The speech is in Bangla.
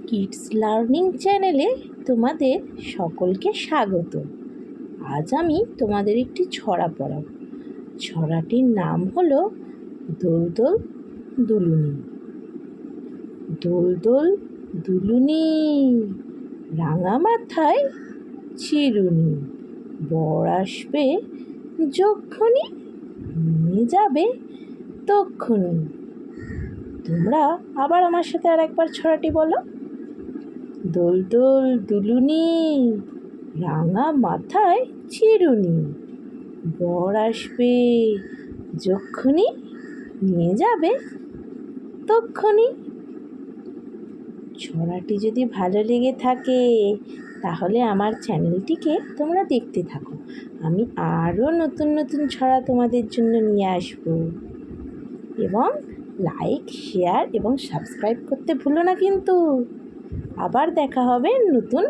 কিডস লার্নিং চ্যানেলে তোমাদের সকলকে স্বাগত। আজ আমি তোমাদের একটি ছড়া পড়াব। ছড়াটির নাম হলো দোল দোল দুলুনি। দোল দোল দুলুনি, রাঙা মাথায় চিরুনি, বর আসবে যক্ষুনি, নিয়ে যাবে তক্ষুনি। তোমরা আবার আমার সাথে আর একবার ছড়াটি বলো। দোল দোল দুলুনি, রাঙা মাথায় চিরুনি, বর আসবে যক্ষুনি, নিয়ে যাবে তক্ষুনি। ছড়াটি যদি ভালো লেগে থাকে তাহলে আমার চ্যানেলটিকে তোমরা দেখতে থাকো। আমি আরও নতুন নতুন ছড়া তোমাদের জন্য নিয়ে আসবো। এবং লাইক, শেয়ার এবং সাবস্ক্রাইব করতে ভুলো না কিন্তু। আবার দেখা হবে নতুন